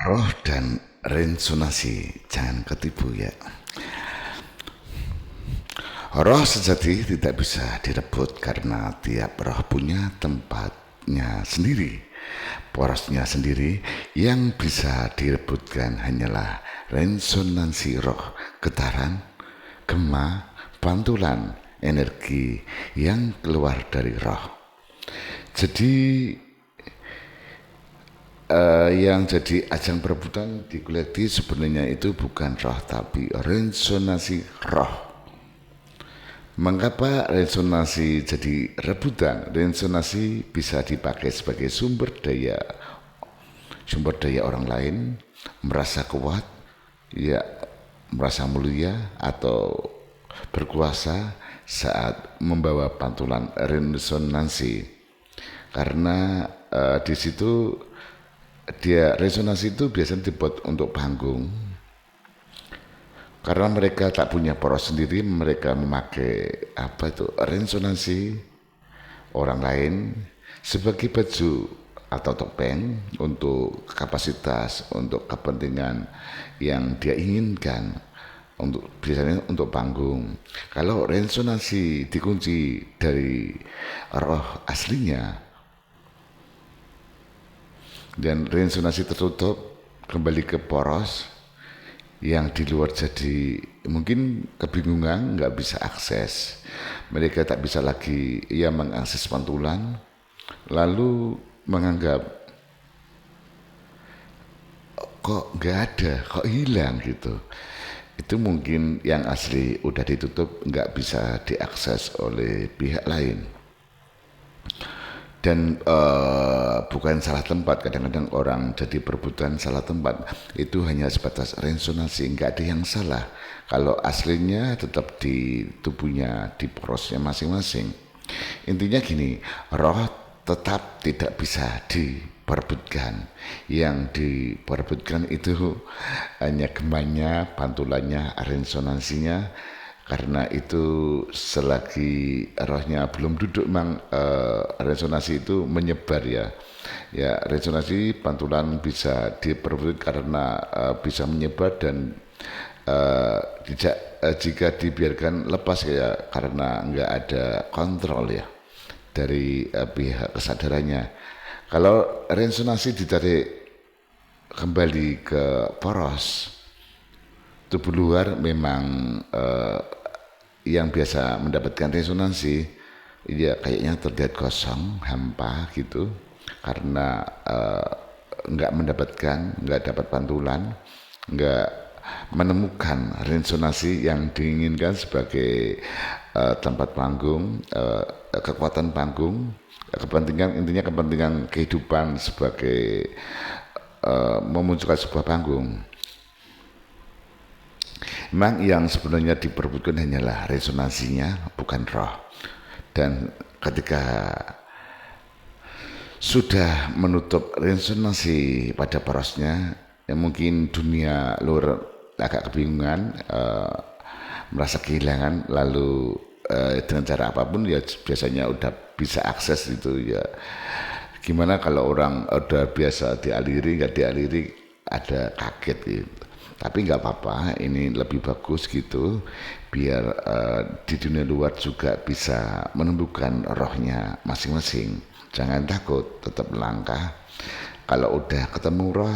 Roh dan resonansi, jangan ketipu ya. Roh sejati tidak bisa direbut karena tiap roh punya tempatnya sendiri, porosnya sendiri. Yang bisa direbutkan hanyalah resonansi roh, getaran, gema, pantulan, energi yang keluar dari roh. Jadi yang jadi ajang perebutan di kolektif sebenarnya itu bukan roh tapi resonansi roh. Mengapa resonansi jadi rebutan? Resonansi bisa dipakai sebagai sumber daya orang lain merasa kuat, ya merasa mulia atau berkuasa saat membawa pantulan resonansi. Karena di situ resonansi itu biasanya dibuat untuk panggung. Karena mereka tak punya poros sendiri, mereka memakai resonansi orang lain sebagai baju atau topeng untuk kapasitas, untuk kepentingan yang dia inginkan, biasanya untuk panggung. Kalau resonansi dikunci dari roh aslinya dan resonansi tertutup kembali ke poros, yang di luar jadi mungkin kebingungan, nggak bisa akses. Mereka tak bisa lagi mengakses pantulan, lalu menganggap kok nggak ada, kok hilang gitu. Itu mungkin yang asli udah ditutup, nggak bisa diakses oleh pihak lain. Dan bukan salah tempat, kadang-kadang orang jadi perebutan salah tempat, itu hanya sebatas resonansi, nggak ada yang salah kalau aslinya tetap di tubuhnya, di porosnya masing-masing. Intinya gini, roh tetap tidak bisa diperebutkan. Yang diperebutkan itu hanya gemanya, pantulannya, resonansinya. Karena itu selagi rohnya belum duduk, memang resonansi itu menyebar ya. Ya, resonansi pantulan bisa diperebut karena bisa menyebar dan tidak jika dibiarkan lepas ya, karena nggak ada kontrol ya dari pihak kesadarannya. Kalau resonansi ditarik kembali ke poros tubuh luar, memang yang biasa mendapatkan resonansi ya kayaknya terlihat kosong, hampa gitu, karena nggak dapat pantulan, nggak menemukan resonansi yang diinginkan sebagai tempat panggung, kekuatan panggung, kepentingan, intinya kepentingan kehidupan sebagai memunculkan sebuah panggung. Memang yang sebenarnya diperebutkan hanyalah resonansinya, bukan roh. Dan ketika sudah menutup resonansi pada porosnya, ya mungkin dunia luar agak kebingungan, merasa kehilangan, lalu dengan cara apapun ya biasanya udah bisa akses itu ya. Gimana kalau orang udah biasa dialiri, nggak dialiri, ada kaget gitu. Tapi nggak apa-apa, ini lebih bagus gitu, biar di dunia luar juga bisa menemukan rohnya masing-masing. Jangan takut, tetap melangkah. Kalau udah ketemu roh,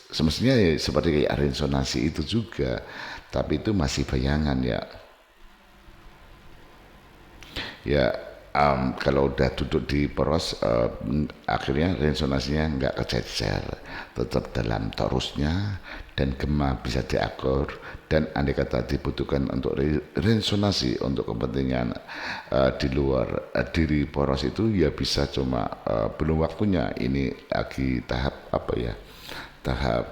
semestinya ya seperti kayak resonansi itu juga, tapi itu masih bayangan ya. Ya, kalau udah duduk di poros, akhirnya resonansinya nggak kececer, tetap dalam torusnya, dan gema bisa diatur, dan andai kata dibutuhkan untuk resonansi untuk kepentingan di luar diri poros itu ya bisa, cuma belum waktunya. Ini lagi tahap tahap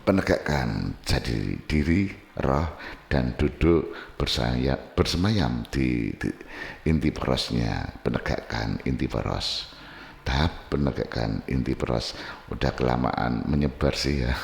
penegakan jadi diri roh dan duduk bersemayam di inti porosnya, penegakan inti poros. Tahap penegakan inti poros udah kelamaan menyebar sih ya.